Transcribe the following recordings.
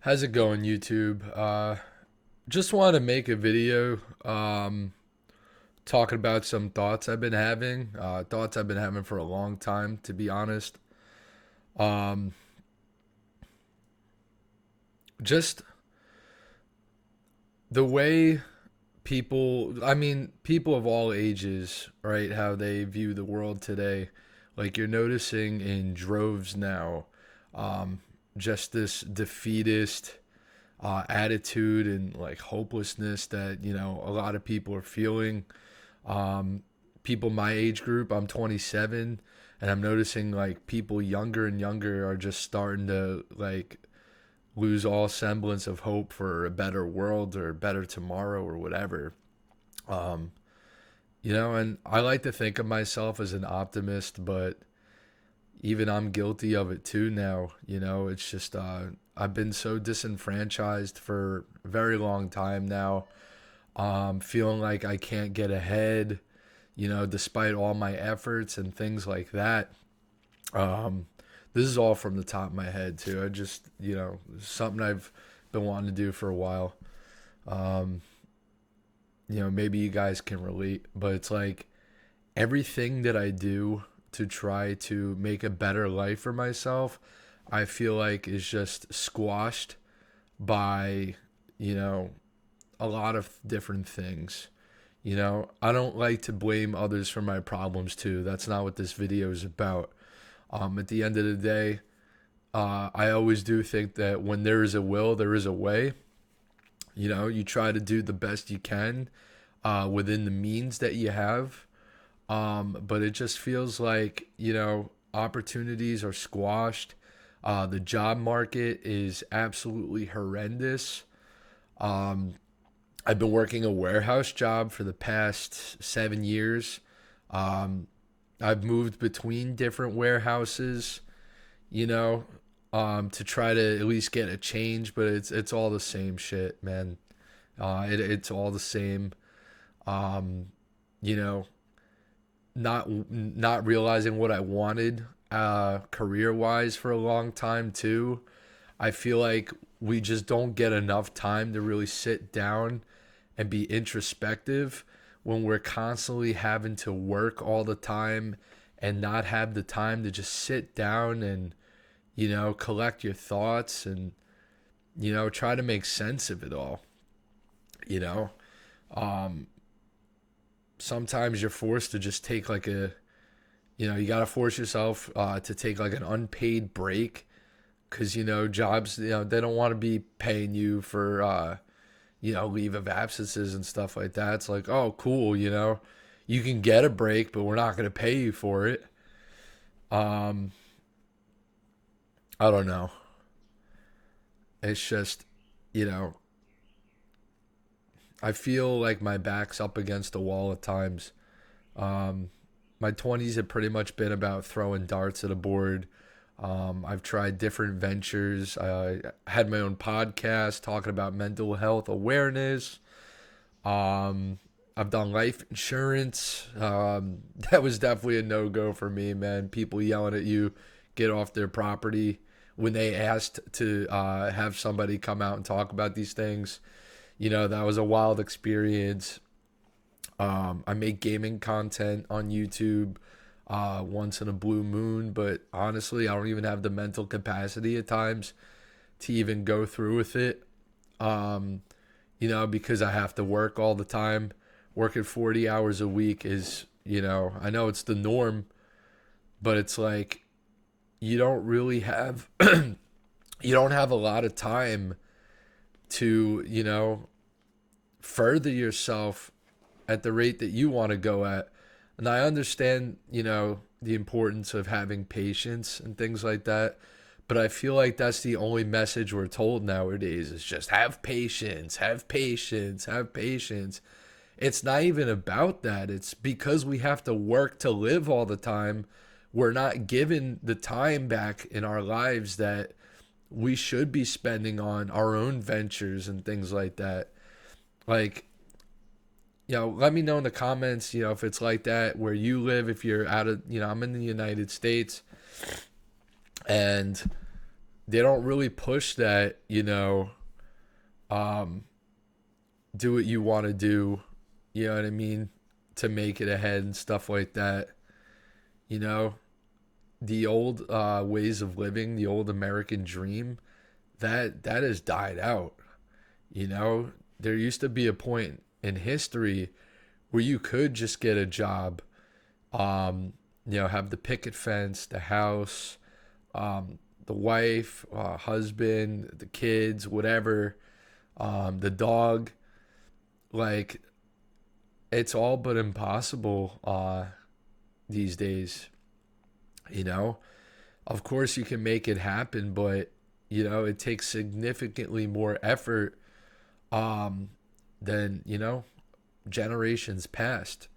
How's it going, YouTube? Just wanted to make a video talking about some thoughts I've been having. Thoughts I've been having for a long time, to be honest. Um, just the way people of all ages, right, how they view the world today. Like you're noticing in droves now, um, just this defeatist attitude and like hopelessness that a lot of people are feeling. Um, People my age group, I'm 27, and I'm noticing like people younger and younger are just starting to like lose all semblance of hope for a better world or a better tomorrow or whatever. Um, and I like to think of myself as an optimist, but even I'm guilty of it too now. It's just I've been so disenfranchised for a very long time now. Feeling like I can't get ahead, despite all my efforts and things like that. Um, this is all from the top of my head too. I just, something I've been wanting to do for a while. Um, Maybe you guys can relate, but it's like everything that I do to try to make a better life for myself, I feel like is just squashed by, you know, a lot of different things. I don't like to blame others for my problems too. That's not what this video is about. At the end of the day, I always do think that when there is a will, there is a way. You try to do the best you can within the means that you have. But it just feels like, opportunities are squashed. The job market is absolutely horrendous. Um, I've been working a warehouse job for the past 7 years. Um, I've moved between different warehouses, you know, to try to at least get a change, but it's all the same shit, man. It's all the same. Um, you know, not realizing what I wanted career wise for a long time too. I feel like we just don't get enough time to really sit down and be introspective when we're constantly having to work all the time and not have the time to just sit down and collect your thoughts and try to make sense of it all. you know um Sometimes you're forced to just take like a you got to force yourself to take like an unpaid break because jobs, they don't want to be paying you for leave of absences and stuff like that. It's like, oh, cool, you can get a break, but we're not going to pay you for it. um I don't know. It's just, you know I feel like my back's up against the wall at times. um my 20s have pretty much been about throwing darts at a board. I've tried different ventures. I had my own podcast talking about mental health awareness. Um, I've done life insurance. That was definitely a no go for me, man. People yelling at you, get off their property when they asked to have somebody come out and talk about these things. That was a wild experience. I make gaming content on YouTube once in a blue moon, but honestly, I don't even have the mental capacity at times to even go through with it. Um, because I have to work all the time. Working 40 hours a week is, I know it's the norm, but it's like you don't really have you don't have a lot of time to, further yourself at the rate that you want to go at. And I understand, the importance of having patience and things like that. But I feel like that's the only message we're told nowadays is just have patience, have patience, have patience. It's not even about that. It's because we have to work to live all the time. We're not given the time back in our lives that we should be spending on our own ventures and things like that. Like, let me know in the comments, if it's like that where you live, if you're out of, I'm in the United States, and they don't really push that, um, do what you want to do, you know what I mean, to make it ahead and stuff like that. You know, the old ways of living, the old American dream, that has died out. You know, there used to be a point in history where you could just get a job, have the picket fence, the house, the wife, husband, the kids, whatever, the dog. Like, it's all but impossible these days, you know? Of course, you can make it happen, but, it takes significantly more effort um, than, generations past.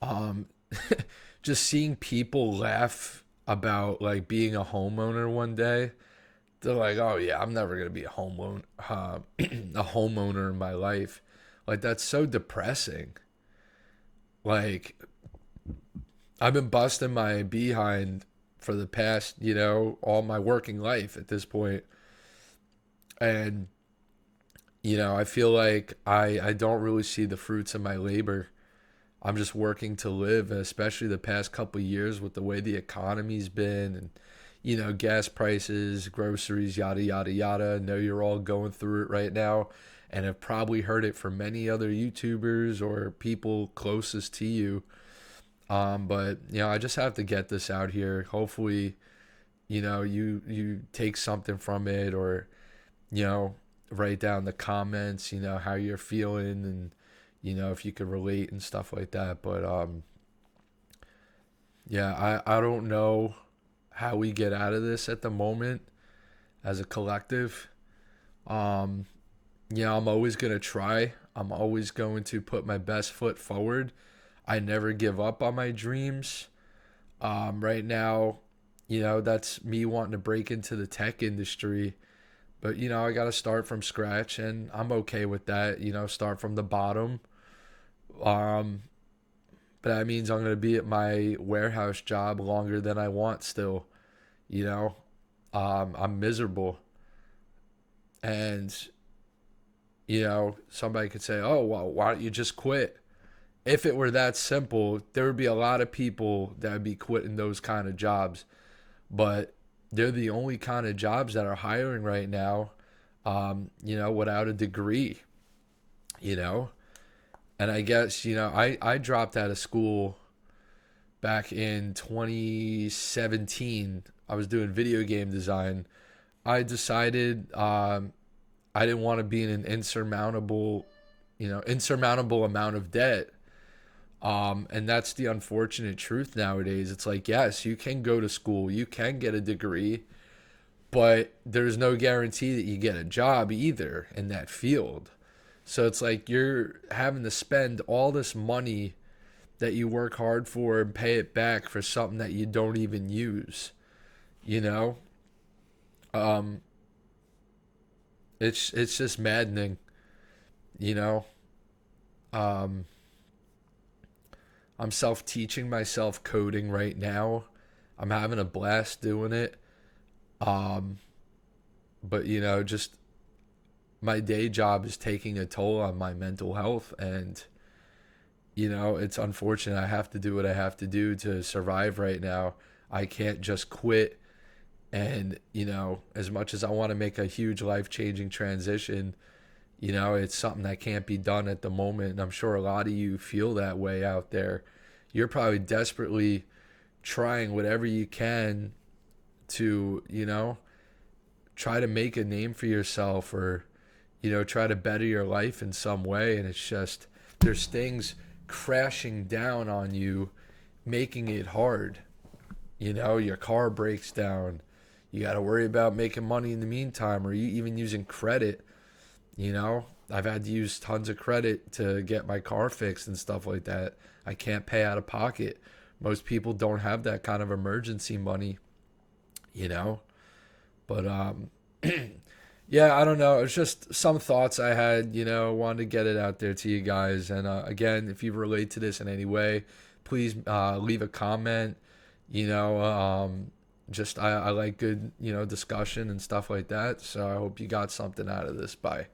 Um, just seeing people laugh about like being a homeowner one day, they're like, "Oh yeah, I'm never gonna be a homeowner in my life." Like that's so depressing. Like I've been busting my behind for the past, all my working life at this point, and I feel like I don't really see the fruits of my labor. I'm just working to live, and especially the past couple of years with the way the economy's been and gas prices, groceries, yada yada yada. I know you're all going through it right now and have probably heard it from many other YouTubers or people closest to you. But I just have to get this out here. Hopefully, you take something from it, or you know, write down the comments, how you're feeling, and if you could relate and stuff like that. But yeah, I don't know how we get out of this at the moment as a collective. Um, I'm always gonna try. I'm always going to put my best foot forward. I never give up on my dreams. Right now, that's me wanting to break into the tech industry. But, I got to start from scratch, and I'm okay with that, start from the bottom. Um, but that means I'm going to be at my warehouse job longer than I want still, you know. I'm miserable. And, somebody could say, oh, well, why don't you just quit? If it were that simple, there would be a lot of people that would be quitting those kind of jobs. But they're the only kind of jobs that are hiring right now, without a degree, you know? And I guess, I dropped out of school back in 2017. I was doing video game design. I decided I didn't want to be in an insurmountable amount of debt. And that's the unfortunate truth nowadays. It's like, yes, you can go to school, you can get a degree, but there's no guarantee that you get a job either in that field. So it's like you're having to spend all this money that you work hard for and pay it back for something that you don't even use. You know, um, it's just maddening. You know, um, I'm self teaching myself coding right now. I'm having a blast doing it. Um, but just my day job is taking a toll on my mental health, and it's unfortunate. I have to do what I have to do to survive right now. I can't just quit. And as much as I want to make a huge life-changing transition, it's something that can't be done at the moment. And I'm sure a lot of you feel that way out there. You're probably desperately trying whatever you can to try to make a name for yourself, or try to better your life in some way. And it's just, there's things crashing down on you, making it hard. Your car breaks down, you got to worry about making money in the meantime, or you even using credit. I've had to use tons of credit to get my car fixed and stuff like that. I can't pay out of pocket. Most people don't have that kind of emergency money, you know but yeah, I don't know. It's just some thoughts I had, wanted to get it out there to you guys. And again, if you relate to this in any way, please leave a comment. You know, um, just I like good, discussion and stuff like that. So I hope you got something out of this. Bye.